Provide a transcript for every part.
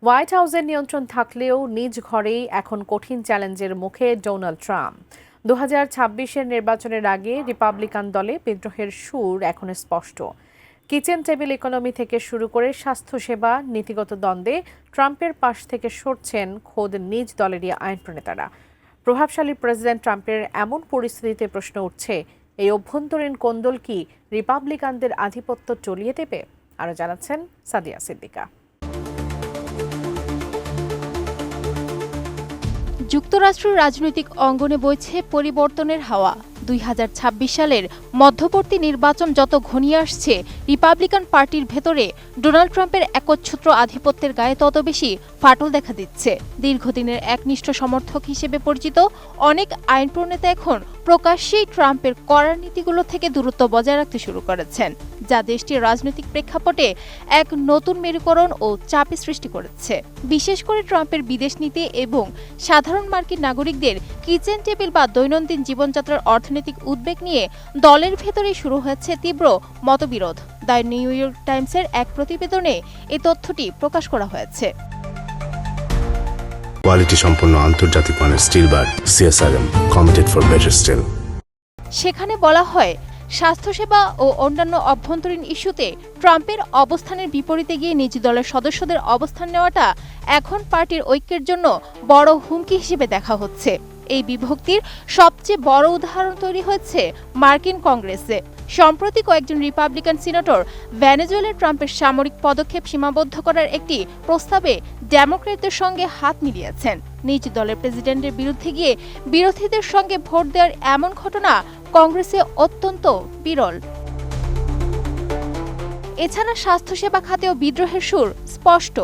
White হাউসের নিয়ন্ত্রণ থাকলেও নিজ ঘরেই এখন কঠিন চ্যালেঞ্জের মুখে ডোনাল্ড ট্রাম্প। 2026-এর নির্বাচনের আগে রিপাবলিকান দলে বিদ্রোহের সুর এখন স্পষ্ট। কিচেন টেবিল ইকোনমি থেকে শুরু করে স্বাস্থ্যসেবা নীতিগত দ্বন্দ্বে ট্রাম্পের পাশ থেকে সরছেন খোদ নিজ দলেরই আইন প্রণেতারা। প্রভাবশালী প্রেসিডেন্ট ট্রাম্পের এমন পরিস্থিতিতে প্রশ্ন উঠছে, এই অভ্যন্তরীণ কোন্দল কি রিপাবলিকানদের আধিপত্য চলিয়ে দেবে? আরও জানাচ্ছেন সাদিয়া সিদ্দিকা। যুক্তরাষ্ট্রের রাজনৈতিক অঙ্গনে বইছে পরিবর্তনের হাওয়া। 2026 সালের মধ্যবর্তী নির্বাচন যত ঘনিয়ে আসছে, রিপাবলিকান পার্টির ভেতরে ডোনাল্ড ট্রাম্পের একচ্ছত্র আধিপত্যের গায়ে তত বেশি ফাটল দেখা দিচ্ছে। দীর্ঘদিনের একনিষ্ঠ সমর্থক হিসেবে পরিচিত অনেক আইন প্রণেতা এখন প্রকাশ্যেই ট্রাম্পের কড়া নীতিগুলো থেকে দূরত্ব বজায় রাখতে শুরু করেছেন, যা দেশটির রাজনৈতিক প্রেক্ষাপটে এক নতুন মেরুকরণ ও চাপের সৃষ্টি করেছে। বিশেষ করে ট্রাম্পের বিদেশ নীতি এবং সাধারণ মার্কিন নাগরিকদের কিচেন টেবিল বা দৈনন্দিন জীবনযাত্রার অর্থনৈতিক উদ্বেগ নিয়ে দলের ভেতরেই শুরু হয়েছে তীব্র মতবিরোধ। দ্য নিউ ইয়র্ক টাইমসের এক প্রতিবেদনে এই তথ্যটি প্রকাশ করা হয়েছে। কোয়ালিটি সম্পন্ন আন্তর্জাতিক মানের still bar CSRM, committed for better still. সেখানে বলা হয়, স্বাস্থ্যসেবা ও অন্যান্য অভ্যন্তরীণ ইস্যুতে ট্রাম্পের অবস্থানের বিপরীতে গিয়ে নিজ দলের সদস্যদের অবস্থান নেওয়াটা এখন পার্টির ঐক্যের জন্য বড় হুমকি হিসেবে দেখা হচ্ছে। এই বিভক্তির সবচেয়ে বড় উদাহরণ তৈরি হয়েছে মার্কিন কংগ্রেসে। সম্প্রতি কয়েকজন রিপাবলিকান সিনেটর ভেনেজুয়েলায় ট্রাম্পের সামরিক পদক্ষেপ সীমাবদ্ধ করার একটি প্রস্তাবে ডেমোক্র্যাটদের সঙ্গে হাত মিলিয়েছেন। নিজ দলের প্রেসিডেন্টের বিরুদ্ধে গিয়ে বিরোধীদের সঙ্গে ভোট দেওয়ার এমন ঘটনা কংগ্রেসে অত্যন্ত বিরল। এছাড়া স্বাস্থ্যসেবা খাতেও বিদ্রোহের সুর স্পষ্ট।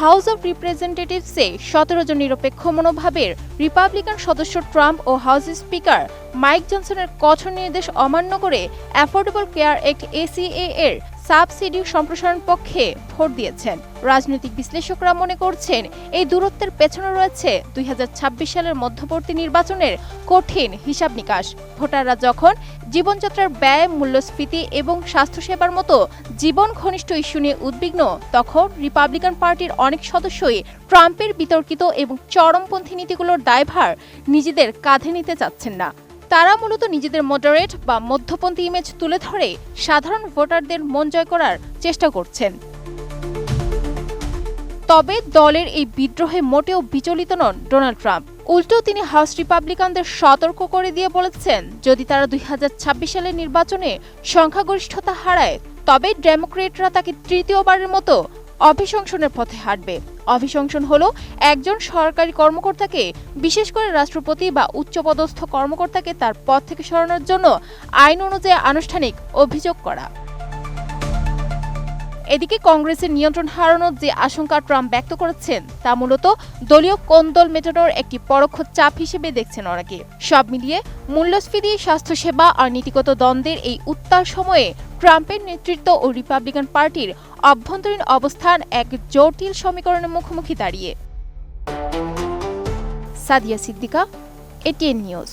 হাউস অব রিপ্রেজেন্টেটিভসে 17 জন নিরপেক্ষ মনোভাবের রিপাবলিকান সদস্য ট্রাম্প ও হাউস স্পিকার মাইক জনসনের কঠোর নির্দেশ অমান্য করে অ্যাফোর্ডেবল কেয়ার অ্যাক্ট ACA এর সাবসিডি সম্প্রসারণ পক্ষে ভোট দিয়েছেন। রাজনৈতিক বিশ্লেষকরা মনে করছেন, এই দূরত্বের পেছনে রয়েছে 2026 সালের মধ্যবর্তী নির্বাচনের কঠিন হিসাব নিকাশ। ভোটাররা যখন জীবনযাত্রার ব্যয়, মূল্যস্ফীতি এবং স্বাস্থ্যসেবার মতো জীবন ঘনিষ্ঠ ইস্যু নিয়ে উদ্বিগ্ন, তখন রিপাবলিকান পার্টির অনেক সদস্যই ট্রাম্পের বিতর্কিত এবং চরমপন্থী নীতিগুলোর দায়ভার নিজেদের কাঁধে নিতে চাচ্ছেন না। তারা মূলত নিজেদের মডারেট বা মধ্যপন্থী ইমেজ তুলে ধরে সাধারণ ভোটারদের মন জয় করার চেষ্টা করছেন। তবে দলের এই বিদ্রোহে মোটেও বিচলিত নন ডোনাল্ড ট্রাম্প। উল্টো তিনি হাউস রিপাবলিকানদের সতর্ক করে দিয়ে বলেছেন, যদি তারা 2026 সালের নির্বাচনে সংখ্যাগরিষ্ঠতা হারায়, তবে ডেমোক্রেটরা তাকে তৃতীয়বারের মতো অভিশংসনের পথে হাঁটবে। অভিশংসন হলো একজন সরকারি কর্মকর্তাকে, বিশেষ করে রাষ্ট্রপতি বা উচ্চপদস্থ কর্মকর্তাকে তার পদ থেকে সরানোর জন্য আইন অনুযায়ী আনুষ্ঠানিক অভিযোগ করা। এদিকে কংগ্রেসের নিয়ন্ত্রণ হারানোর যে আশঙ্কা ট্রাম্প ব্যক্ত করেছেন, তা মূলত দলীয় কোন্দল মেটানোর একটি পরোক্ষ চাপ হিসেবে দেখছেন অনেকে। সব মিলিয়ে মূল্যস্ফীতি, স্বাস্থ্যসেবা আর নীতিগত দ্বন্দ্বের এই উত্তাল সময়ে ট্রাম্পের নেতৃত্ব ও রিপাবলিকান পার্টির অভ্যন্তরীণ অবস্থান এক জটিল সমীকরণের মুখোমুখি দাঁড়িয়ে। Sadia Siddika, ATN news.